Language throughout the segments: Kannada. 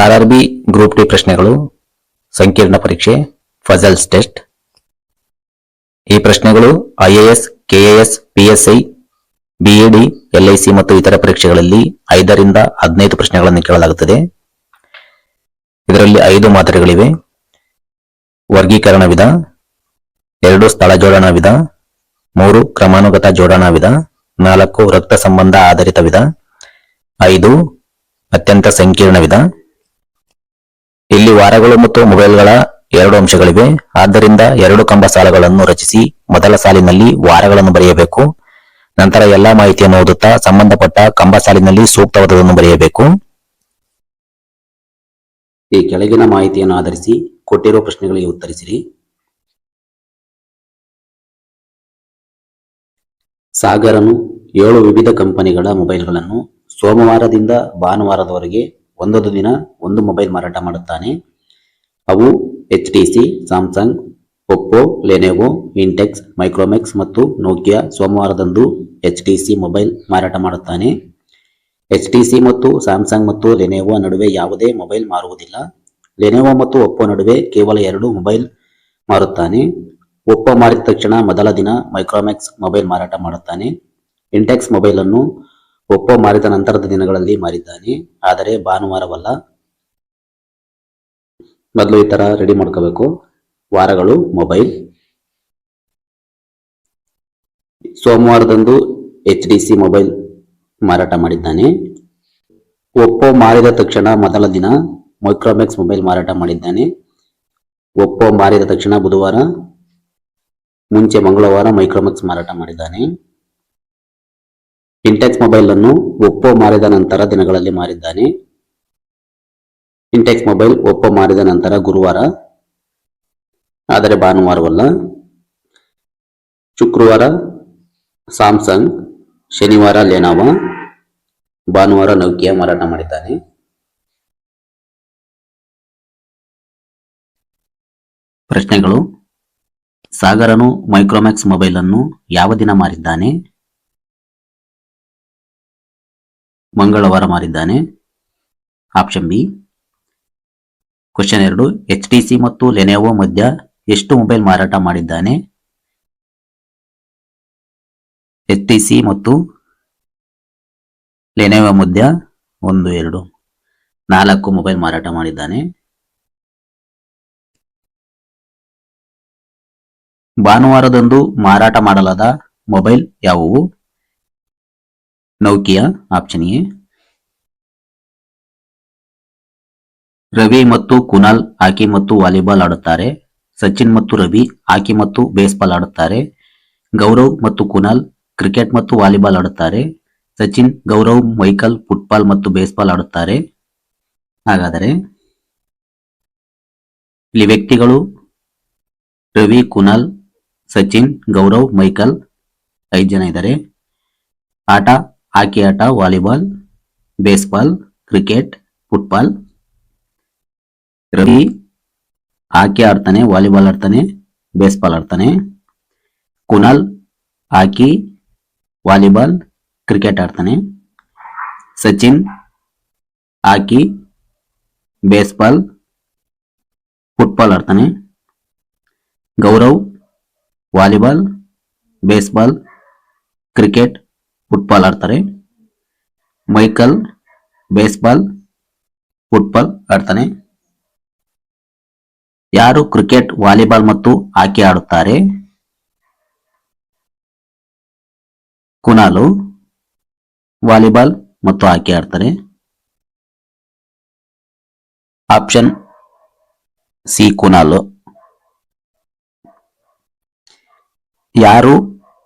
ಆರ್ಆರ್ಬಿ ಗ್ರೂಪ್ ಡಿ ಪ್ರಶ್ನೆಗಳು ಸಂಕೀರ್ಣ ಪರೀಕ್ಷೆ ಫಜಲ್ಸ್ ಟೆಸ್ಟ್. ಈ ಪ್ರಶ್ನೆಗಳು IAS, KAS, PSI, BEd, LIC ಮತ್ತು ಇತರ ಪರೀಕ್ಷೆಗಳಲ್ಲಿ 5 ರಿಂದ 15 ಪ್ರಶ್ನೆಗಳನ್ನು ಕೇಳಲಾಗುತ್ತದೆ. ಇದರಲ್ಲಿ 5 ಮಾದರಿಗಳಿವೆ. ವರ್ಗೀಕರಣ ವಿಧ, 2 ಸ್ಥಳ ಜೋಡಣಾ ವಿಧ, 3 ಕ್ರಮಾನುಗತ ಜೋಡಣಾ ವಿಧ, 4 ರಕ್ತ ಸಂಬಂಧ ಆಧಾರಿತ ವಿಧ, 5 ಅತ್ಯಂತ ಸಂಕೀರ್ಣ ವಿಧ. ಇಲ್ಲಿ ವಾರಗಳು ಮತ್ತು ಮೊಬೈಲ್ಗಳ 2 ಅಂಶಗಳಿವೆ. ಆದ್ದರಿಂದ 2 ಕಂಬ ಸಾಲುಗಳನ್ನು ರಚಿಸಿ ಮೊದಲ ಸಾಲಿನಲ್ಲಿ ವಾರಗಳನ್ನು ಬರೆಯಬೇಕು. ನಂತರ ಎಲ್ಲಾ ಮಾಹಿತಿಯನ್ನು ಓದುತ್ತಾ ಸಂಬಂಧಪಟ್ಟ ಕಂಬ ಸಾಲಿನಲ್ಲಿ ಸೂಕ್ತವಾದದನ್ನು ಬರೆಯಬೇಕು. ಈ ಕೆಳಗಿನ ಮಾಹಿತಿಯನ್ನು ಆಧರಿಸಿ ಕೊಟ್ಟಿರುವ ಪ್ರಶ್ನೆಗಳಿಗೆ ಉತ್ತರಿಸಿರಿ. ಸಾಗರನು 7 ವಿವಿಧ ಕಂಪನಿಗಳ ಮೊಬೈಲ್ಗಳನ್ನು ಸೋಮವಾರದಿಂದ ಭಾನುವಾರದವರೆಗೆ ಒಂದೊಂದು ದಿನ ಒಂದು ಮೊಬೈಲ್ ಮಾರಾಟ ಮಾಡುತ್ತಾನೆ. ಅವು HTC, Samsung, Oppo, Lenovo, ಇಂಟೆಕ್ಸ್, Micromax ಮತ್ತು ನೋಕಿಯಾ. ಸೋಮವಾರದಂದು HTC ಮೊಬೈಲ್ ಮಾರಾಟ ಮಾಡುತ್ತಾನೆ. HTC ಮತ್ತು ಸ್ಯಾಮ್ಸಂಗ್ ಮತ್ತು ಲೆನೋವೊ ನಡುವೆ ಯಾವುದೇ ಮೊಬೈಲ್ ಮಾರುವುದಿಲ್ಲ. ಲೆನೋವೊ ಮತ್ತು ಒಪ್ಪೋ ನಡುವೆ ಕೇವಲ 2 ಮೊಬೈಲ್ ಮಾರುತ್ತಾನೆ. ಒಪ್ಪೋ ಮಾರಿದ ತಕ್ಷಣ ಮೊದಲ ದಿನ ಮೈಕ್ರೋಮ್ಯಾಕ್ಸ್ ಮೊಬೈಲ್ ಮಾರಾಟ ಮಾಡುತ್ತಾನೆ. ಇಂಟೆಕ್ಸ್ ಮೊಬೈಲ್ ಅನ್ನು ಒಪ್ಪೋ ಮಾರಿದ ನಂತರದ ದಿನಗಳಲ್ಲಿ ಮಾರಿದ್ದಾನೆ, ಆದರೆ ಭಾನುವಾರವಲ್ಲ. ಮೊದಲು ಈ ತರ ರೆಡಿ ಮಾಡ್ಕೋಬೇಕು. ವಾರಗಳು ಮೊಬೈಲ್. ಸೋಮವಾರದಂದು HTC ಮೊಬೈಲ್ ಮಾರಾಟ ಮಾಡಿದ್ದಾನೆ. ಒಪ್ಪೋ ಮಾರಿದ ತಕ್ಷಣ ಮೊದಲ ದಿನ ಮೈಕ್ರೋಮ್ಯಾಕ್ಸ್ ಮೊಬೈಲ್ ಮಾರಾಟ ಮಾಡಿದ್ದಾನೆ. ಒಪ್ಪೋ ಮಾರಿದ ತಕ್ಷಣ ಬುಧವಾರ, ಮುಂಚೆ ಮಂಗಳವಾರ ಮೈಕ್ರೋಮ್ಯಾಕ್ಸ್ ಮಾರಾಟ ಮಾಡಿದ್ದಾನೆ. ಇಂಟೆಕ್ಸ್ ಮೊಬೈಲ್ ಅನ್ನು ಒಪ್ಪೋ ಮಾರಿದ ನಂತರ ದಿನಗಳಲ್ಲಿ ಮಾರಿದ್ದಾನೆ. ಇಂಟೆಕ್ಸ್ ಮೊಬೈಲ್ ಒಪ್ಪೋ ಮಾರಿದ ನಂತರ ಗುರುವಾರ, ಆದರೆ ಭಾನುವಾರವಲ್ಲ. ಶುಕ್ರವಾರ ಸ್ಯಾಮ್ಸಂಗ್, ಶನಿವಾರ ಲೆನೋವೊ, ಭಾನುವಾರ ನೋಕಿಯಾ ಮಾರಾಟ ಮಾಡಿದ್ದಾನೆ. ಪ್ರಶ್ನೆಗಳು: ಸಾಗರನು ಮೈಕ್ರೋಮ್ಯಾಕ್ಸ್ ಮೊಬೈಲ್ ಅನ್ನು ಯಾವ ದಿನ ಮಾರಿದ್ದಾನೆ? ಮಂಗಳವಾರ ಮಾರಿದ್ದಾನೆ. Option B. ಕ್ವೆಶ್ಚನ್ 2, HTC ಮತ್ತು ಲೆನೋವೊ ಮಧ್ಯ ಎಷ್ಟು ಮೊಬೈಲ್ ಮಾರಾಟ ಮಾಡಿದ್ದಾನೆ? HTC ಮತ್ತು ಲೆನೋವೊ ಮಧ್ಯ 1, 2, 4 ಮೊಬೈಲ್ ಮಾರಾಟ ಮಾಡಿದ್ದಾನೆ. ಭಾನುವಾರದಂದು ಮಾರಾಟ ಮಾಡಲಾದ ಮೊಬೈಲ್ ಯಾವುವು? ನೋಕಿಯಾ. Option A. ರವಿ ಮತ್ತು ಕುನಾಲ್ ಹಾಕಿ ಮತ್ತು ವಾಲಿಬಾಲ್ ಆಡುತ್ತಾರೆ. ಸಚಿನ್ ಮತ್ತು ರವಿ ಹಾಕಿ ಮತ್ತು ಬೇಸ್ಬಾಲ್ ಆಡುತ್ತಾರೆ. ಗೌರವ್ ಮತ್ತು ಕುನಾಲ್ ಕ್ರಿಕೆಟ್ ಮತ್ತು ವಾಲಿಬಾಲ್ ಆಡುತ್ತಾರೆ. ಸಚಿನ್, ಗೌರವ್, ಮೈಕಲ್ ಫುಟ್ಬಾಲ್ ಮತ್ತು ಬೇಸ್ಬಾಲ್ ಆಡುತ್ತಾರೆ. ಹಾಗಾದರೆ ಇಲ್ಲಿ ವ್ಯಕ್ತಿಗಳು ರವಿ, ಕುನಾಲ್, ಸಚಿನ್, ಗೌರವ್, ಮೈಕಲ್ 5 ಜನ ಇದ್ದಾರೆ. ಆಟ ಹಾಕಿ ಆಟ, volleyball, baseball, cricket, football. Ravi hockey ಆಡ್ತಾನೆ, ವಾಲಿಬಾಲ್ ಆಡ್ತಾನೆ, ಬೇಸ್ಬಾಲ್ ಆಡ್ತಾನೆ. ಕುನಾಲ್ ಹಾಕಿ, ವಾಲಿಬಾಲ್, ಕ್ರಿಕೆಟ್ ಆಡ್ತಾನೆ. ಸಚಿನ್ ಹಾಕಿ, ಬೇಸ್ಬಾಲ್, ಫುಟ್ಬಾಲ್ ಆಡ್ತಾನೆ. Gaurav volleyball, baseball, cricket, football ಆಡ್ತಾರೆ. ಮೈಕಲ್ ಬೇಸ್ಬಾಲ್, ಫುಟ್ಬಾಲ್ ಆಡ್ತಾನೆ. ಯಾರು ಕ್ರಿಕೆಟ್, ವಾಲಿಬಾಲ್ ಮತ್ತು ಹಾಕಿ ಆಡುತ್ತಾರೆ? ಕುನಾಲು ವಾಲಿಬಾಲ್ ಮತ್ತು ಹಾಕಿ ಆಡ್ತಾರೆ. Option C Kunal. ಯಾರು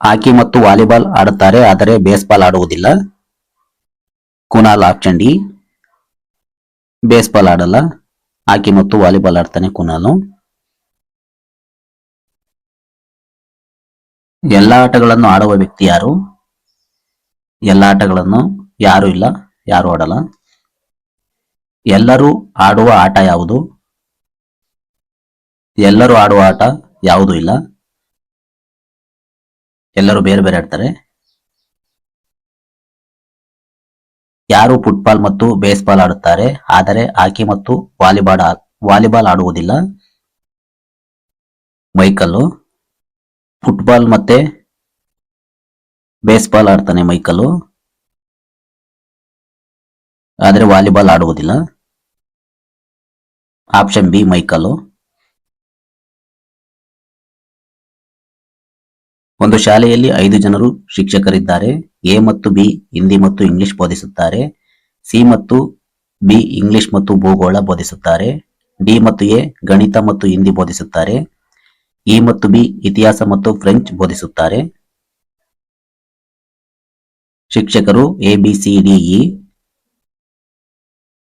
ಹಾಕಿ ಮತ್ತು ವಾಲಿಬಾಲ್ ಆಡುತ್ತಾರೆ ಆದರೆ ಬೇಸ್ಬಾಲ್ ಆಡುವುದಿಲ್ಲ? ಕುನಾಲ್. Option D. ಬೇಸ್ಬಾಲ್ ಆಡಲ್ಲ, ಹಾಕಿ ಮತ್ತು ವಾಲಿಬಾಲ್ ಆಡ್ತಾನೆ ಕುನಾಲು. ಎಲ್ಲ ಆಟಗಳನ್ನು ಆಡುವ ವ್ಯಕ್ತಿ ಯಾರು? ಎಲ್ಲ ಆಟಗಳನ್ನು ಯಾರು ಇಲ್ಲ, ಯಾರು ಆಡಲ್ಲ. ಎಲ್ಲರೂ ಆಡುವ ಆಟ ಯಾವುದು? ಎಲ್ಲರೂ ಆಡುವ ಆಟ ಯಾವುದೂ ಇಲ್ಲ, ಎಲ್ಲರೂ ಬೇರೆ ಬೇರೆ ಆಡ್ತಾರೆ. ಯಾರು ಫುಟ್ಬಾಲ್ ಮತ್ತು ಬೇಸ್ಬಾಲ್ ಆಡುತ್ತಾರೆ ಆದರೆ ಹಾಕಿ ಮತ್ತು ವಾಲಿಬಾಲ್ ಆಡುವುದಿಲ್ಲ? ಮೈಕಲ್. ಫುಟ್ಬಾಲ್ ಮತ್ತೆ ಬೇಸ್ಬಾಲ್ ಆಡ್ತಾನೆ ಮೈಕಲ್, ಆದರೆ ವಾಲಿಬಾಲ್ ಆಡುವುದಿಲ್ಲ. Option B Michael. ಒಂದು ಶಾಲೆಯಲ್ಲಿ 5 ಜನರು ಶಿಕ್ಷಕರಿದ್ದಾರೆ. ಎ ಮತ್ತು ಬಿ ಹಿಂದಿ ಮತ್ತು ಇಂಗ್ಲಿಷ್ ಬೋಧಿಸುತ್ತಾರೆ. ಸಿ ಮತ್ತು ಬಿ ಇಂಗ್ಲಿಷ್ ಮತ್ತು ಭೂಗೋಳ ಬೋಧಿಸುತ್ತಾರೆ. ಡಿ ಮತ್ತು ಎ ಗಣಿತ ಮತ್ತು ಹಿಂದಿ ಬೋಧಿಸುತ್ತಾರೆ. ಇ ಮತ್ತು ಬಿ ಇತಿಹಾಸ ಮತ್ತು ಫ್ರೆಂಚ್ ಬೋಧಿಸುತ್ತಾರೆ. ಶಿಕ್ಷಕರು A B C D E.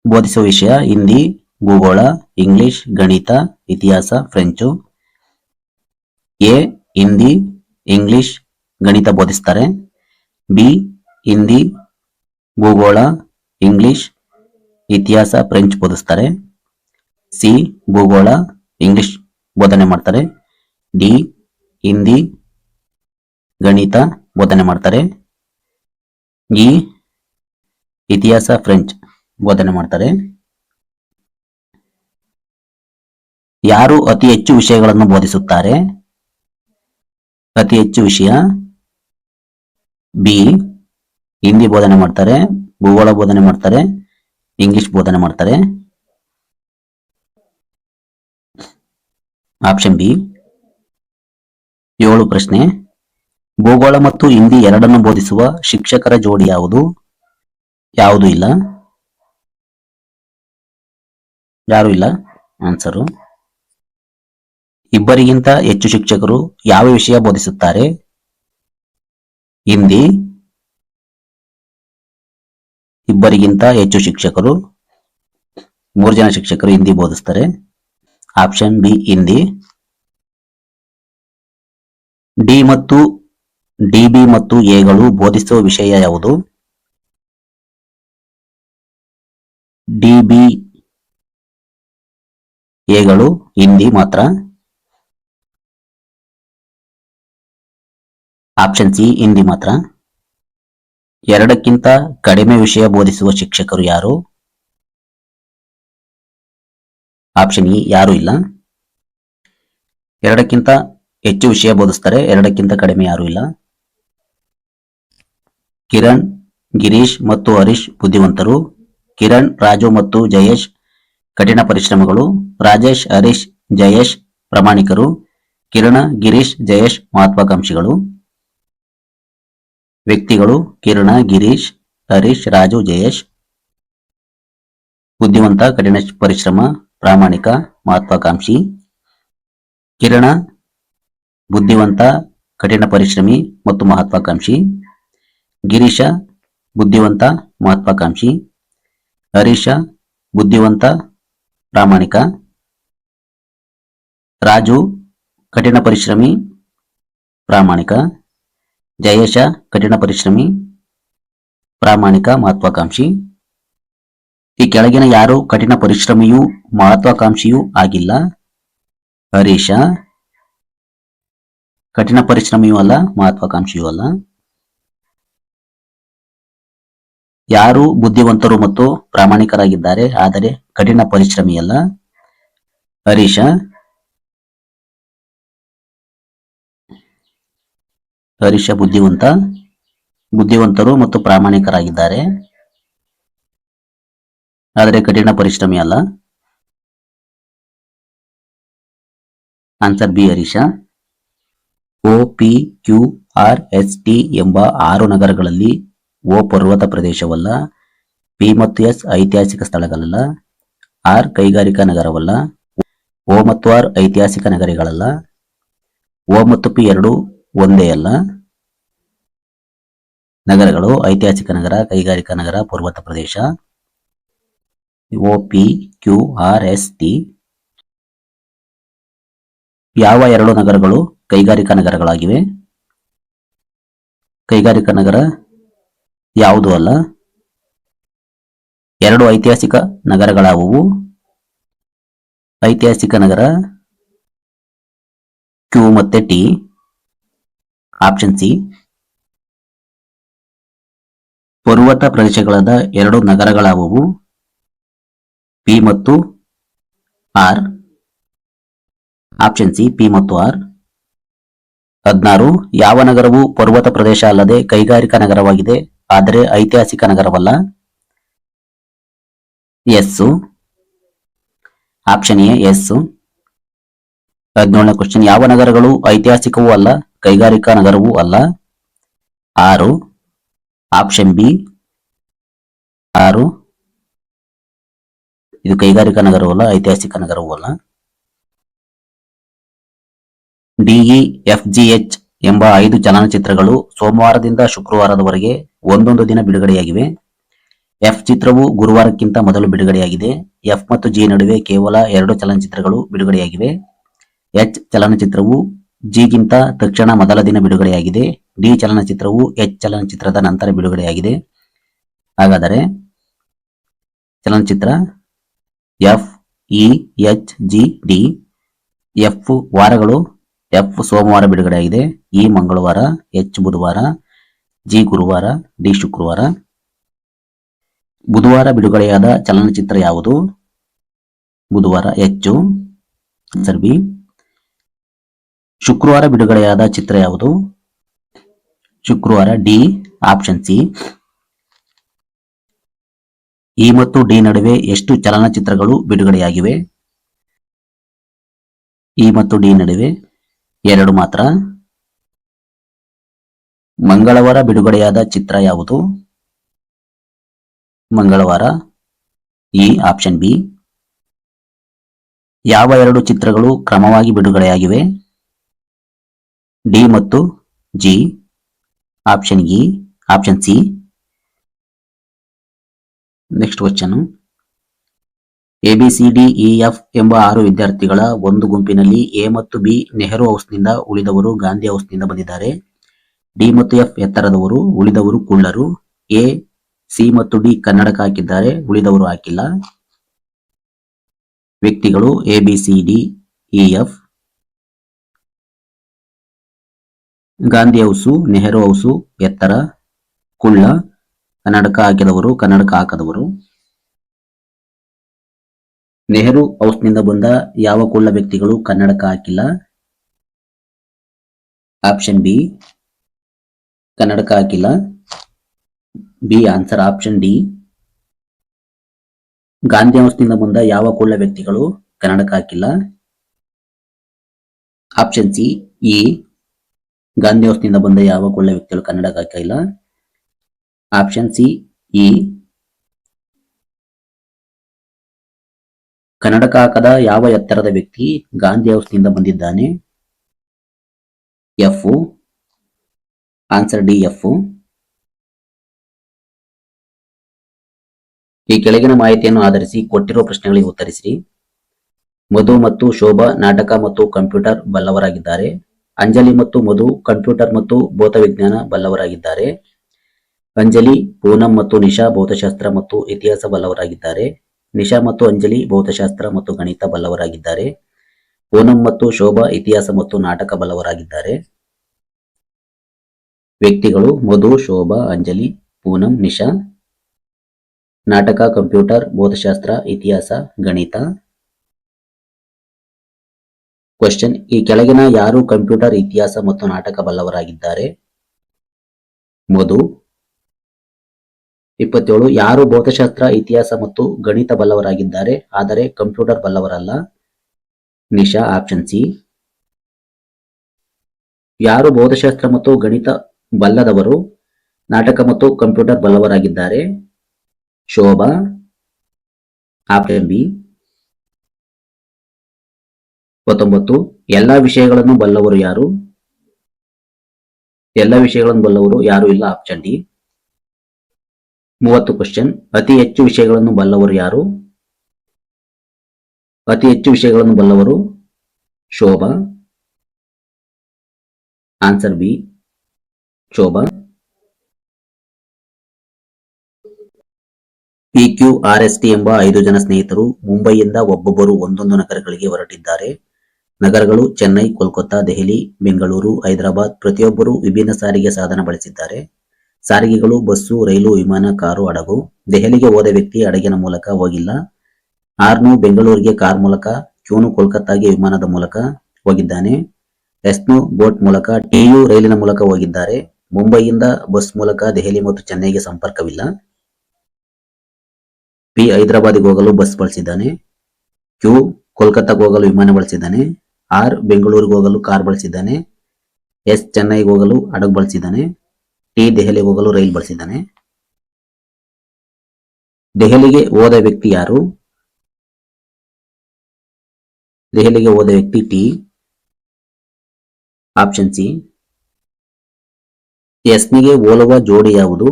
ಬೋಧಿಸುವ ವಿಷಯ ಹಿಂದಿ, ಭೂಗೋಳ, ಇಂಗ್ಲಿಷ್, ಗಣಿತ, ಇತಿಹಾಸ, ಫ್ರೆಂಚು. ಎ ಹಿಂದಿ, ಇಂಗ್ಲಿಷ್, ಗಣಿತ ಬೋಧಿಸ್ತಾರೆ. ಬಿ ಹಿಂದಿ, ಭೂಗೋಳ, ಇಂಗ್ಲಿಷ್, ಇತಿಹಾಸ, ಫ್ರೆಂಚ್ ಬೋಧಿಸ್ತಾರೆ. ಸಿ ಭೂಗೋಳ, ಇಂಗ್ಲಿಷ್ ಬೋಧನೆ ಮಾಡ್ತಾರೆ. ಡಿ ಹಿಂದಿ, ಗಣಿತ ಬೋಧನೆ ಮಾಡ್ತಾರೆ. ಇ ಇತಿಹಾಸ, ಫ್ರೆಂಚ್ ಬೋಧನೆ ಮಾಡ್ತಾರೆ. ಯಾರು ಅತಿ ಹೆಚ್ಚು ವಿಷಯಗಳನ್ನು ಬೋಧಿಸುತ್ತಾರೆ? ಅತಿ ಹೆಚ್ಚು ವಿಷಯ ಬಿ ಹಿಂದಿ ಬೋಧನೆ ಮಾಡ್ತಾರೆ, ಭೂಗೋಳ ಬೋಧನೆ ಮಾಡ್ತಾರೆ, ಇಂಗ್ಲಿಷ್ ಬೋಧನೆ ಮಾಡ್ತಾರೆ. Option B. 7 ಪ್ರಶ್ನೆ. ಭೂಗೋಳ ಮತ್ತು ಹಿಂದಿ ಎರಡನ್ನು ಬೋಧಿಸುವ ಶಿಕ್ಷಕರ ಜೋಡಿ ಯಾವುದು? ಯಾವುದು ಇಲ್ಲ, ಯಾರು ಇಲ್ಲ. ಆನ್ಸರು ಇಬ್ಬರಿಗಿಂತ ಹೆಚ್ಚು ಶಿಕ್ಷಕರು ಯಾವ ವಿಷಯ ಬೋಧಿಸುತ್ತಾರೆ? ಹಿಂದಿ. ಇಬ್ಬರಿಗಿಂತ ಹೆಚ್ಚು ಶಿಕ್ಷಕರು 3 ಜನ ಶಿಕ್ಷಕರು ಹಿಂದಿ ಬೋಧಿಸ್ತಾರೆ. Option B Hindi. ಡಿ ಮತ್ತು ಡಿಬಿ ಮತ್ತು ಎಗಳು ಬೋಧಿಸುವ ವಿಷಯ ಯಾವುದು? ಡಿಬಿ ಎಗಳು ಹಿಂದಿ ಮಾತ್ರ. ಆಪ್ಷನ್ ಸಿ ಹಿಂದಿ ಮಾತ್ರ. ಎರಡಕ್ಕಿಂತ ಕಡಿಮೆ ವಿಷಯ ಬೋಧಿಸುವ ಶಿಕ್ಷಕರು ಯಾರು? ಆಪ್ಷನ್ ಇ ಯಾರು ಇಲ್ಲ. ಎರಡಕ್ಕಿಂತ ಹೆಚ್ಚು ವಿಷಯ ಬೋಧಿಸ್ತಾರೆ, ಎರಡಕ್ಕಿಂತ ಕಡಿಮೆ ಯಾರು ಇಲ್ಲ. ಕಿರಣ್, ಗಿರೀಶ್ ಮತ್ತು ಹರೀಶ್ ಬುದ್ಧಿವಂತರು. ಕಿರಣ್, ರಾಜು ಮತ್ತು ಜಯೇಶ್ ಕಠಿಣ ಪರಿಶ್ರಮಗಳು. ರಾಜೇಶ್, ಹರೀಶ್, ಜಯೇಶ್ ಪ್ರಾಮಾಣಿಕರು. ಕಿರಣ, ಗಿರೀಶ್, ಜಯೇಶ್ ಮಹತ್ವಾಕಾಂಕ್ಷಿಗಳು. ವ್ಯಕ್ತಿಗಳು ಕಿರಣ, ಗಿರೀಶ್, ಹರೀಶ್, ರಾಜು, ಜಯೇಶ್. ಬುದ್ಧಿವಂತ, ಕಠಿಣ ಪರಿಶ್ರಮ, ಪ್ರಾಮಾಣಿಕ, ಮಹತ್ವಾಕಾಂಕ್ಷಿ. ಕಿರಣ ಬುದ್ಧಿವಂತ, ಕಠಿಣ ಪರಿಶ್ರಮಿ ಮತ್ತು ಮಹತ್ವಾಕಾಂಕ್ಷಿ. ಗಿರೀಶ ಬುದ್ಧಿವಂತ, ಮಹತ್ವಾಕಾಂಕ್ಷಿ. ಹರೀಶ ಬುದ್ಧಿವಂತ, ಪ್ರಾಮಾಣಿಕ. ರಾಜು ಕಠಿಣ ಪರಿಶ್ರಮಿ, ಪ್ರಾಮಾಣಿಕ. ಜಯೇಶ ಕಠಿಣ ಪರಿಶ್ರಮಿ, ಪ್ರಾಮಾಣಿಕ, ಮಹತ್ವಾಕಾಂಕ್ಷಿ. ಈ ಕೆಳಗಿನ ಯಾರು ಕಠಿಣ ಪರಿಶ್ರಮಿಯೂ ಮಹತ್ವಾಕಾಂಕ್ಷಿಯೂ ಆಗಿಲ್ಲ? ಹರೀಶ ಕಠಿಣ ಪರಿಶ್ರಮಿಯೂ ಅಲ್ಲ, ಮಹತ್ವಾಕಾಂಕ್ಷಿಯೂ ಅಲ್ಲ. ಯಾರು ಬುದ್ಧಿವಂತರು ಮತ್ತು ಪ್ರಾಮಾಣಿಕರಾಗಿದ್ದಾರೆ ಆದರೆ ಕಠಿಣ ಪರಿಶ್ರಮಿ ಅಲ್ಲ? ಹರೀಶ. ಹರೀಶ ಬುದ್ಧಿವಂತರು ಮತ್ತು ಪ್ರಾಮಾಣಿಕರಾಗಿದ್ದಾರೆ ಆದರೆ ಕಠಿಣ ಪರಿಶ್ರಮಿ ಅಲ್ಲ. Answer B Harisha. O P Q R S T ಎಂಬ 6 ನಗರಗಳಲ್ಲಿ ಓ ಪರ್ವತ ಪ್ರದೇಶವಲ್ಲ, ಪಿ ಮತ್ತು ಎಸ್ ಐತಿಹಾಸಿಕ ಸ್ಥಳಗಳಲ್ಲ, ಆರ್ ಕೈಗಾರಿಕಾ ನಗರವಲ್ಲ, ಓ ಮತ್ತು ಆರ್ ಐತಿಹಾಸಿಕ ನಗರಗಳಲ್ಲ, ಓ ಮತ್ತು ಪಿ ಎರಡು ಒಂದೇ ಅಲ್ಲ. ನಗರಗಳು ಐತಿಹಾಸಿಕ ನಗರ, ಕೈಗಾರಿಕಾ ನಗರ, ಪರ್ವತ ಪ್ರದೇಶ. O P Q R S T. ಯಾವ 2 ನಗರಗಳು ಕೈಗಾರಿಕಾ ನಗರಗಳಾಗಿವೆ? ಕೈಗಾರಿಕಾ ನಗರ ಯಾವುದೂ ಅಲ್ಲ. 2 ಐತಿಹಾಸಿಕ ನಗರಗಳಾವುವು? ಐತಿಹಾಸಿಕ ನಗರ ಕ್ಯೂ ಮತ್ತೆ ಟಿ. Option C. ಪರ್ವತ ಪ್ರದೇಶಗಳಾದ ಎರಡು ನಗರಗಳಾವುವು? ಪಿ ಮತ್ತು ಆರ್. ಆಪ್ಷನ್ ಸಿ ಪಿ ಮತ್ತು ಆರ್. 16. ಯಾವ ನಗರವು ಪರ್ವತ ಪ್ರದೇಶ ಅಲ್ಲದೆ ಕೈಗಾರಿಕಾ ನಗರವಾಗಿದೆ ಆದರೆ ಐತಿಹಾಸಿಕ ನಗರವಲ್ಲ? ಎಸ್. Option A S. 17ನೇ ಕ್ವಶನ್. ಯಾವ ನಗರಗಳು ಐತಿಹಾಸಿಕವೂ ಅಲ್ಲ ಕೈಗಾರಿಕಾ ನಗರವೂ ಅಲ್ಲ? 6. Option B 6. ಇದು ಕೈಗಾರಿಕಾ ನಗರವೂ ಅಲ್ಲ ಐತಿಹಾಸಿಕ ನಗರವೂ ಅಲ್ಲ. DEFGH ಎಂಬ 5 ಚಲನಚಿತ್ರಗಳು ಸೋಮವಾರದಿಂದ ಶುಕ್ರವಾರದವರೆಗೆ ಒಂದೊಂದು ದಿನ ಬಿಡುಗಡೆಯಾಗಿವೆ. ಎಫ್ ಚಿತ್ರವು ಗುರುವಾರಕ್ಕಿಂತ ಮೊದಲು ಬಿಡುಗಡೆಯಾಗಿದೆ. ಎಫ್ ಮತ್ತು ಜಿ ನಡುವೆ ಕೇವಲ 2 ಚಲನಚಿತ್ರಗಳು ಬಿಡುಗಡೆಯಾಗಿವೆ. ಎಚ್ ಚಲನಚಿತ್ರವು ಜಿಗಿಂತ ತಕ್ಷಣ ಮೊದಲ ದಿನ ಬಿಡುಗಡೆಯಾಗಿದೆ. ಡಿ ಚಲನಚಿತ್ರವು ಎಚ್ ಚಲನಚಿತ್ರದ ನಂತರ ಬಿಡುಗಡೆಯಾಗಿದೆ. ಹಾಗಾದರೆ ಚಲನಚಿತ್ರ F E H G D. F ವಾರಗಳು. ಎಫ್ ಸೋಮವಾರ ಬಿಡುಗಡೆಯಾಗಿದೆ, ಇ ಮಂಗಳವಾರ, ಎಚ್ ಬುಧವಾರ, ಜಿ ಗುರುವಾರ, ಡಿ ಶುಕ್ರವಾರ. ಬುಧವಾರ ಬಿಡುಗಡೆಯಾದ ಚಲನಚಿತ್ರ ಯಾವುದು? ಬುಧವಾರ ಹೆಚ್ಚು. Answer B. ಶುಕ್ರವಾರ ಬಿಡುಗಡೆಯಾದ ಚಿತ್ರ ಯಾವುದು? ಶುಕ್ರವಾರ ಡಿ. Option C. ಇ ಮತ್ತು ಡಿ ನಡುವೆ ಎಷ್ಟು ಚಲನಚಿತ್ರಗಳು ಬಿಡುಗಡೆಯಾಗಿವೆ? ಇ ಮತ್ತು ಡಿ ನಡುವೆ 2 ಮಾತ್ರ. ಮಂಗಳವಾರ ಬಿಡುಗಡೆಯಾದ ಚಿತ್ರ ಯಾವುದು? ಮಂಗಳವಾರ ಇ. Option B. ಯಾವ 2 ಚಿತ್ರಗಳು ಕ್ರಮವಾಗಿ ಬಿಡುಗಡೆಯಾಗಿವೆ? ಡಿ ಮತ್ತು G. Option E. Option C. Next question. ABCDEF ಎಂಬ 6 ವಿದ್ಯಾರ್ಥಿಗಳ ಒಂದು ಗುಂಪಿನಲ್ಲಿ ಎ ಮತ್ತು ಬಿ ನೆಹರು ಹೌಸ್ನಿಂದ, ಉಳಿದವರು ಗಾಂಧಿ ಹೌಸ್ನಿಂದ ಬಂದಿದ್ದಾರೆ. ಡಿ ಮತ್ತು ಎಫ್ ಎತ್ತರದವರು, ಉಳಿದವರು ಕುಳ್ಳರು. ಎ, ಸಿ ಮತ್ತು ಡಿ ಕನ್ನಡಕ ಹಾಕಿದ್ದಾರೆ, ಉಳಿದವರು ಹಾಕಿಲ್ಲ. ವ್ಯಕ್ತಿಗಳು ABCDEF. Gandhi house, Nehru house ಎತ್ತರ, ಕುಳ್ಳ, ಕನ್ನಡಕ ಹಾಕಿದವರು, ಕನ್ನಡಕ ಹಾಕದವರು. ನೆಹರು ಹೌಸ್ನಿಂದ ಬಂದ ಯಾವ ಕುಳ್ಳ ವ್ಯಕ್ತಿಗಳು ಕನ್ನಡಕ ಹಾಕಿಲ್ಲ? ಆಪ್ಷನ್ ಬಿ ಕನ್ನಡಕ ಹಾಕಿಲ್ಲ. B answer. Option D. Gandhi ಹೌಸ್ನಿಂದ ಬಂದ ಯಾವ ಕುಳ್ಳ ವ್ಯಕ್ತಿಗಳು ಕನ್ನಡಕ ಹಾಕಿಲ್ಲ? Option C E. ಗಾಂಧಿ ಹೌಸ್ನಿಂದ ಬಂದ ಯಾವ ಕುಳ್ಳ ವ್ಯಕ್ತಿಗಳು ಕನ್ನಡಕ ಹಾಕಿಲ್ಲ? Option C E. ಕನ್ನಡಕ ಹಾಕದ ಯಾವ ಎತ್ತರದ ವ್ಯಕ್ತಿ ಗಾಂಧಿ ಹೌಸ್ನಿಂದ ಬಂದಿದ್ದಾನೆ? ಎಫ್. Answer D F. ಈ ಕೆಳಗಿನ ಮಾಹಿತಿಯನ್ನು ಆಧರಿಸಿ ಕೊಟ್ಟಿರುವ ಪ್ರಶ್ನೆಗಳಿಗೆ ಉತ್ತರಿಸಿರಿ. ಮಧು ಮತ್ತು ಶೋಭಾ ನಾಟಕ ಮತ್ತು ಕಂಪ್ಯೂಟರ್ ಬಲ್ಲವರಾಗಿದ್ದಾರೆ. ಅಂಜಲಿ ಮತ್ತು ಮಧು ಕಂಪ್ಯೂಟರ್ ಮತ್ತು ಭೌತವಿಜ್ಞಾನ ಬಲ್ಲವರಾಗಿದ್ದಾರೆ. ಅಂಜಲಿ, ಪೂನಂ ಮತ್ತು ನಿಶಾ ಭೌತಶಾಸ್ತ್ರ ಮತ್ತು ಇತಿಹಾಸ ಬಲ್ಲವರಾಗಿದ್ದಾರೆ. ನಿಶಾ ಮತ್ತು ಅಂಜಲಿ ಭೌತಶಾಸ್ತ್ರ ಮತ್ತು ಗಣಿತ ಬಲ್ಲವರಾಗಿದ್ದಾರೆ. ಪೂನಂ ಮತ್ತು ಶೋಭಾ ಇತಿಹಾಸ ಮತ್ತು ನಾಟಕ ಬಲ್ಲವರಾಗಿದ್ದಾರೆ. ವ್ಯಕ್ತಿಗಳು ಮಧು, ಶೋಭಾ, ಅಂಜಲಿ, ಪೂನಂ, ನಿಶಾ. ನಾಟಕ, ಕಂಪ್ಯೂಟರ್, ಭೌತಶಾಸ್ತ್ರ, ಇತಿಹಾಸ, ಗಣಿತ. ಕ್ವಶನ್. ಈ ಕೆಳಗಿನ ಯಾರು ಕಂಪ್ಯೂಟರ್, ಇತಿಹಾಸ ಮತ್ತು ನಾಟಕ ಬಲ್ಲವರಾಗಿದ್ದಾರೆ? ಮಧು. 27. ಯಾರು ಭೌತಶಾಸ್ತ್ರ, ಇತಿಹಾಸ ಮತ್ತು ಗಣಿತ ಬಲ್ಲವರಾಗಿದ್ದಾರೆ ಆದರೆ ಕಂಪ್ಯೂಟರ್ ಬಲ್ಲವರಲ್ಲ? ನಿಶಾ. Option C. ಯಾರು ಭೌತಶಾಸ್ತ್ರ ಮತ್ತು ಗಣಿತ ಬಲ್ಲದವರು ನಾಟಕ ಮತ್ತು ಕಂಪ್ಯೂಟರ್ ಬಲ್ಲವರಾಗಿದ್ದಾರೆ? ಶೋಭಾ. Option B. 29. ಎಲ್ಲಾ ವಿಷಯಗಳನ್ನು ಬಲ್ಲವರು ಯಾರು? ಎಲ್ಲ ವಿಷಯಗಳನ್ನು ಬಲ್ಲವರು ಯಾರು ಇಲ್ಲ. Option D. 30. ಕ್ವಶನ್. ಅತಿ ಹೆಚ್ಚು ವಿಷಯಗಳನ್ನು ಬಲ್ಲವರು ಯಾರು? ಅತಿ ಹೆಚ್ಚು ವಿಷಯಗಳನ್ನು ಬಲ್ಲವರು Shobha. Answer B Shobha. PQRST ಎಂಬ 5 ಜನ ಸ್ನೇಹಿತರು ಮುಂಬೈಯಿಂದ ಒಬ್ಬೊಬ್ಬರು ಒಂದೊಂದು ನಗರಗಳಿಗೆ ಹೊರಟಿದ್ದಾರೆ. ನಗರಗಳು ಚೆನ್ನೈ, ಕೋಲ್ಕತ್ತಾ, ದೆಹಲಿ, ಬೆಂಗಳೂರು, ಹೈದರಾಬಾದ್. ಪ್ರತಿಯೊಬ್ಬರು ವಿಭಿನ್ನ ಸಾರಿಗೆ ಸಾಧನ ಬಳಸಿದ್ದಾರೆ. ಸಾರಿಗೆಗಳು ಬಸ್ಸು, ರೈಲು, ವಿಮಾನ, ಕಾರು, ಹಡಗು. ದೆಹಲಿಗೆ ಹೋದ ವ್ಯಕ್ತಿ ಹಡಗಿನ ಮೂಲಕ ಹೋಗಿಲ್ಲ. ಆರ್ನು ಬೆಂಗಳೂರಿಗೆ ಕಾರ್ ಮೂಲಕ, ಕ್ಯೂನು ಕೋಲ್ಕತ್ತಾಗೆ ವಿಮಾನದ ಮೂಲಕ ಹೋಗಿದ್ದಾನೆ. ಎಸ್ನು ಬೋಟ್ ಮೂಲಕ, ಟಿಯು ರೈಲಿನ ಮೂಲಕ ಹೋಗಿದ್ದಾರೆ. ಮುಂಬೈಯಿಂದ ಬಸ್ ಮೂಲಕ ದೆಹಲಿ ಮತ್ತು ಚೆನ್ನೈಗೆ ಸಂಪರ್ಕವಿಲ್ಲ. ಪಿ ಹೈದರಾಬಾದಿಗೆ ಹೋಗಲು ಬಸ್ ಬಳಸಿದ್ದಾನೆ. ಕ್ಯೂ ಕೋಲ್ಕತ್ತಾಗೆ ಹೋಗಲು ವಿಮಾನ ಬಳಸಿದ್ದಾನೆ. ಆರ್ ಬೆಂಗಳೂರಿಗೆ ಹೋಗಲು ಕಾರ್ ಬಳಸಿದ್ದಾನೆ. ಎಸ್ ಚೆನ್ನೈಗೆ ಹೋಗಲು ಹಡಗು ಬಳಸಿದ್ದಾನೆ. ಟಿ ದೆಹಲಿಗೆ ಹೋಗಲು ರೈಲು ಬಳಸಿದ್ದಾನೆ. ದೆಹಲಿಗೆ ಹೋದ ವ್ಯಕ್ತಿ ಯಾರು? ದೆಹಲಿಗೆ ಹೋದ ವ್ಯಕ್ತಿ ಟಿ. Option C. ಎಸ್ನಿಗೆ ಹೋಲುವ ಜೋಡಿ ಯಾವುದು?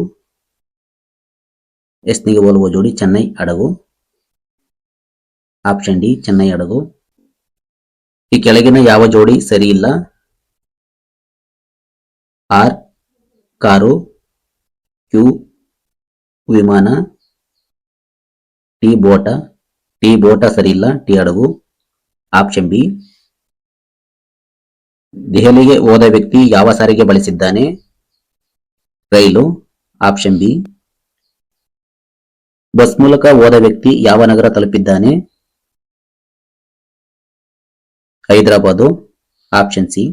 ಎಸ್ನಿಗೆ ಹೋಲುವ ಜೋಡಿ ಚೆನ್ನೈ ಹಡಗು. ಆಪ್ಷನ್ ಡಿ ಚೆನ್ನೈ ಹಡಗು. ಈ ಕೆಳಗಿನ ಯಾವ ಜೋಡಿ ಸರಿ ಇಲ್ಲ? ಆರ್ ಕಾರು, ಕ್ಯೂ ವಿಮಾನ, ಟಿ ಬೋಟ. ಟಿ ಬೋಟ ಸರಿ ಇಲ್ಲ, ಟಿ ಹಡಗು. Option B. ದೆಹಲಿಗೆ ಹೋದ ವ್ಯಕ್ತಿ ಯಾವ ಸಾರಿಗೆ ಬಳಸಿದ್ದಾನೆ? ರೈಲು. Option B. ಬಸ್ ಮೂಲಕ ಹೋದ ವ್ಯಕ್ತಿ ಯಾವ ನಗರ ತಲುಪಿದ್ದಾನೆ? ಹೈದರಾಬಾದು. Option C.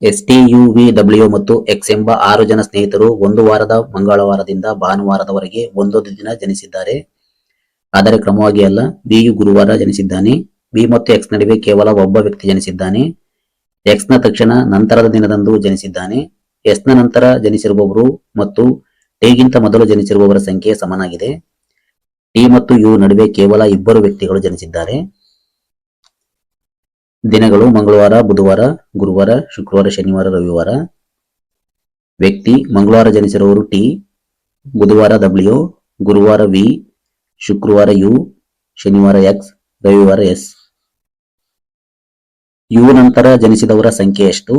STUVW ಮತ್ತು X ಎಂಬ 6 ಜನ ಸ್ನೇಹಿತರು ಒಂದು ವಾರದ ಮಂಗಳವಾರದಿಂದ ಭಾನುವಾರದವರೆಗೆ ಒಂದೊಂದು ದಿನ ಜನಿಸಿದ್ದಾರೆ. ಆದರೆ ಕ್ರಮವಾಗಿ ಅಲ್ಲ. ಬಿಯು ಗುರುವಾರ ಜನಿಸಿದ್ದಾನೆ. ಬಿ ಮತ್ತು ಎಕ್ಸ್ ನಡುವೆ ಕೇವಲ ಒಬ್ಬ ವ್ಯಕ್ತಿ ಜನಿಸಿದ್ದಾನೆ. ಎಕ್ಸ್ ನ ತಕ್ಷಣ ನಂತರದ ದಿನದಂದು ಜನಿಸಿದ್ದಾನೆ. ಎಸ್ ನ ನಂತರ ಜನಿಸಿರುವವರು ಮತ್ತು ಟಿಗಿಂತ ಮೊದಲು ಜನಿಸಿರುವವರ ಸಂಖ್ಯೆ ಸಮನಾಗಿದೆ. ಟಿ ಮತ್ತು ಯು ನಡುವೆ ಕೇವಲ ಇಬ್ಬರು ವ್ಯಕ್ತಿಗಳು ಜನಿಸಿದ್ದಾರೆ. ದಿನಗಳು ಮಂಗಳವಾರ, ಬುಧವಾರ, ಗುರುವಾರ, ಶುಕ್ರವಾರ, ಶನಿವಾರ, ರವಿವಾರ. ವ್ಯಕ್ತಿ ಮಂಗಳವಾರ ಜನಿಸಿರುವವರು ಟಿ, ಬುಧವಾರ W, ಗುರುವಾರ ವಿ, ಶುಕ್ರವಾರ ಯು, ಶನಿವಾರ ಎಕ್ಸ್, ರವಿವಾರ ಎಸ್. ಯು ನಂತರ ಜನಿಸಿದವರ ಸಂಖ್ಯೆ ಎಷ್ಟು?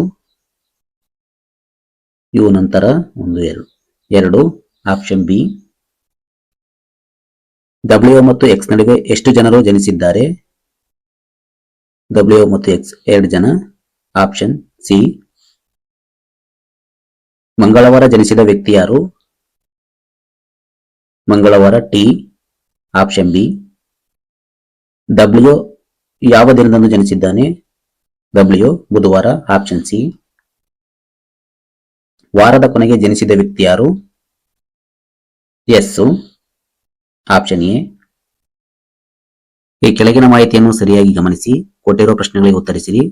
ಯು ನಂತರ 1 2. Option B. W ಮತ್ತು ಎಕ್ಸ್ ನಡುವೆ ಎಷ್ಟು ಜನರು ಜನಿಸಿದ್ದಾರೆ? W ಮತ್ತು ಎಕ್ಸ್ 2 ಜನ. Option C. ಮಂಗಳವಾರ ಜನಿಸಿದ ವ್ಯಕ್ತಿ ಯಾರು? ಮಂಗಳವಾರ ಟಿ. Option B. W ಯಾವ ದಿನದಂದು ಜನಿಸಿದ್ದಾನೆ? W ಬುಧವಾರ. Option C. ವಾರದ ಕೊನೆಗೆ ಜನಿಸಿದ ವ್ಯಕ್ತಿ ಯಾರು? ಎಸ್. Option A. ಈ ಕೆಳಗಿನ ಮಾಹಿತಿಯನ್ನು ಸರಿಯಾಗಿ ಗಮನಿಸಿ. ಕೊಟ್ಟಿರುವ ಪ್ರಶ್ನೆಗಳಿಗೆ ಉತ್ತರಿಸಿರಿ.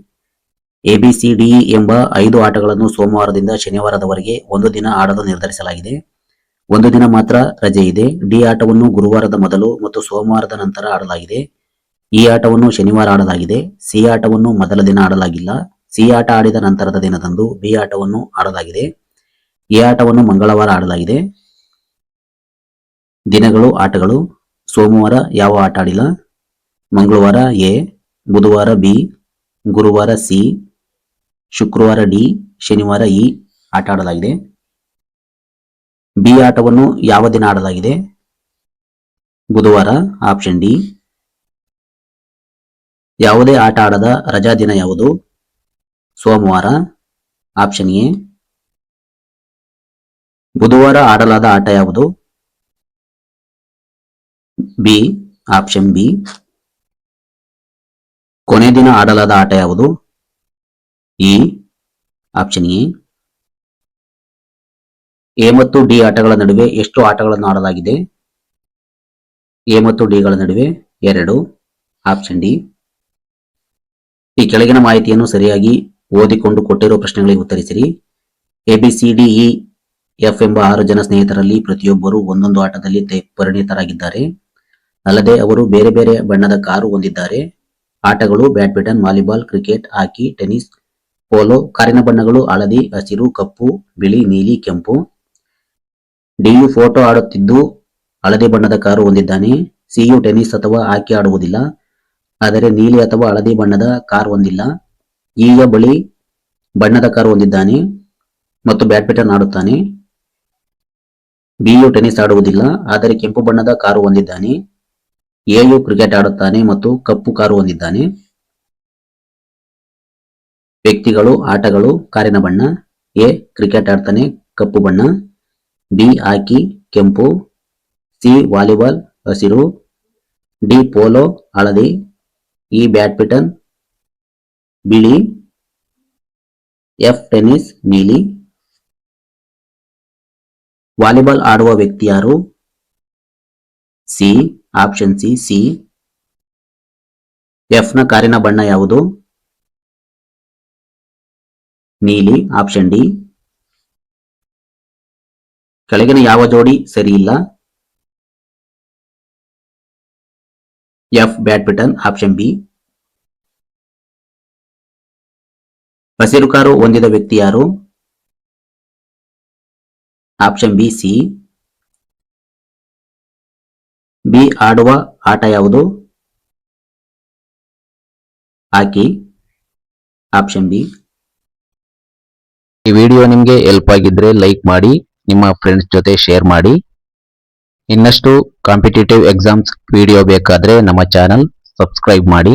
ABCDE ಎಂಬ 5 ಆಟಗಳನ್ನು ಸೋಮವಾರದಿಂದ ಶನಿವಾರದವರೆಗೆ ಒಂದು ದಿನ ಆಡಲು ನಿರ್ಧರಿಸಲಾಗಿದೆ. ಒಂದು ದಿನ ಮಾತ್ರ ರಜೆ ಇದೆ. ಡಿ ಆಟವನ್ನು ಗುರುವಾರದ ಮೊದಲು ಮತ್ತು ಸೋಮವಾರದ ನಂತರ ಆಡಲಾಗಿದೆ. ಈ ಆಟವನ್ನು ಶನಿವಾರ ಆಡಲಾಗಿದೆ. ಸಿ ಆಟವನ್ನು ಮೊದಲ ದಿನ ಆಡಲಾಗಿಲ್ಲ. ಸಿ ಆಟ ಆಡಿದ ನಂತರದ ದಿನದಂದು ಬಿ ಆಟವನ್ನು ಆಡಲಾಗಿದೆ. ಎ ಆಟವನ್ನು ಮಂಗಳವಾರ ಆಡಲಾಗಿದೆ. ದಿನಗಳು ಆಟಗಳು. ಸೋಮವಾರ ಯಾವ ಆಟ ಆಡಿಲ್ಲ. ಮಂಗಳವಾರ ಎ, ಬುಧವಾರ ಬಿ, ಗುರುವಾರ ಸಿ, ಶುಕ್ರವಾರ ಡಿ, ಶನಿವಾರ ಇ ಆಟ ಆಡಲಾಗಿದೆ. ಬಿ ಆಟವನ್ನು ಯಾವ ದಿನ ಆಡಲಾಗಿದೆ? ಬುಧವಾರ. Option D. ಯಾವುದೇ ಆಟ ಆಡದ ರಜಾ ದಿನ ಯಾವುದು? ಸೋಮವಾರ. Option A. ಬುಧವಾರ ಆಡಲಾದ ಆಟ ಯಾವುದು? ಬಿ. Option B. ಕೊನೆ ದಿನ ಆಡಲಾದ ಆಟ ಯಾವುದು? ಇ. Option A. ಎ ಮತ್ತು ಡಿ ಆಟಗಳ ನಡುವೆ ಎಷ್ಟು ಆಟಗಳನ್ನು ಆಡಲಾಗಿದೆ? ಎ ಮತ್ತು ಡಿಗಳ ನಡುವೆ 2. Option D. ಈ ಕೆಳಗಿನ ಮಾಹಿತಿಯನ್ನು ಸರಿಯಾಗಿ ಓದಿಕೊಂಡು ಕೊಟ್ಟಿರುವ ಪ್ರಶ್ನೆಗಳಿಗೆ ಉತ್ತರಿಸಿರಿ. ABCDE F ಎಂಬ 6 ಜನ ಸ್ನೇಹಿತರಲ್ಲಿ ಪ್ರತಿಯೊಬ್ಬರು ಒಂದೊಂದು ಆಟದಲ್ಲಿ ಪರಿಣಿತರಾಗಿದ್ದಾರೆ. ಅಲ್ಲದೆ ಅವರು ಬೇರೆ ಬೇರೆ ಬಣ್ಣದ ಕಾರು ಹೊಂದಿದ್ದಾರೆ. ಆಟಗಳು ಬ್ಯಾಡ್ಮಿಂಟನ್, ವಾಲಿಬಾಲ್, ಕ್ರಿಕೆಟ್, ಹಾಕಿ, ಟೆನ್ನಿಸ್, ಪೋಲೋ. ಕಾರಿನ ಬಣ್ಣಗಳು ಹಳದಿ, ಹಸಿರು, ಕಪ್ಪು, ಬಿಳಿ, ನೀಲಿ, ಕೆಂಪು. ಡಿಯು ಫೋಟೋ ಆಡುತ್ತಿದ್ದು ಹಳದಿ ಬಣ್ಣದ ಕಾರು ಹೊಂದಿದ್ದಾನೆ. ಸಿಯು ಟೆನ್ನಿಸ್ ಅಥವಾ ಹಾಕಿ ಆಡುವುದಿಲ್ಲ, ಆದರೆ ನೀಲಿ ಅಥವಾ ಹಳದಿ ಬಣ್ಣದ ಕಾರ್ ಹೊಂದಿಲ್ಲ. ಇಯ ಬಳಿ ಬಣ್ಣದ ಕಾರು ಹೊಂದಿದ್ದಾನೆ ಮತ್ತು ಬ್ಯಾಡ್ಮಿಂಟನ್ ಆಡುತ್ತಾನೆ. ಬಿಯು ಟೆನ್ನಿಸ್ ಆಡುವುದಿಲ್ಲ, ಆದರೆ ಕೆಂಪು ಬಣ್ಣದ ಕಾರು ಹೊಂದಿದ್ದಾನೆ. ಎಯು ಕ್ರಿಕೆಟ್ ಆಡುತ್ತಾನೆ ಮತ್ತು ಕಪ್ಪು ಕಾರು ಹೊಂದಿದ್ದಾನೆ. ವ್ಯಕ್ತಿಗಳು, ಆಟಗಳು, ಕಾರಿನ ಬಣ್ಣ. ಎ ಕ್ರಿಕೆಟ್ ಆಡ್ತಾನೆ, ಕಪ್ಪು ಬಣ್ಣ, ಬಿ ಹಾಕಿ ಕೆಂಪು, ಸಿ ವಾಲಿಬಾಲ್ ಹಸಿರು, ಡಿ ಪೋಲೋ ಹಳದಿ, ಇ ಬ್ಯಾಡ್ಮಿಂಟನ್ ಬಿಳಿ, ಎಫ್ ಟೆನ್ನಿಸ್ ನೀಲಿ. ವಾಲಿಬಾಲ್ ಆಡುವ ವ್ಯಕ್ತಿ ಯಾರು? C option C. ಎಫ್ ನ ಕಾರಿನ ಬಣ್ಣ ಯಾವುದು? ನೀಲಿ ಆಪ್ಷನ್ ಡಿ. ಕೆಳಗಿನ ಯಾವ ಜೋಡಿ ಸರಿಯಿಲ್ಲ? F badminton option B. ಹಸಿರು ಕಾರು ಹೊಂದಿದ ವ್ಯಕ್ತಿ ಯಾರು? Option B C. ಬಿ ಆಡುವ ಆಟ ಯಾವುದು? ಹಾಕಿ ಆಪ್ಷನ್ ಬಿ. ಈ ವಿಡಿಯೋ ನಿಮಗೆ ಹೆಲ್ಪ್ ಆಗಿದ್ರೆ ಲೈಕ್ ಮಾಡಿ, ನಿಮ್ಮ ಫ್ರೆಂಡ್ಸ್ ಜೊತೆ ಶೇರ್ ಮಾಡಿ. ಇನ್ನಷ್ಟು ಕಾಂಪಿಟೇಟಿವ್ ಎಕ್ಸಾಮ್ಸ್ ವಿಡಿಯೋ ಬೇಕಾದ್ರೆ ನಮ್ಮ ಚಾನಲ್ ಸಬ್ಸ್ಕ್ರೈಬ್ ಮಾಡಿ.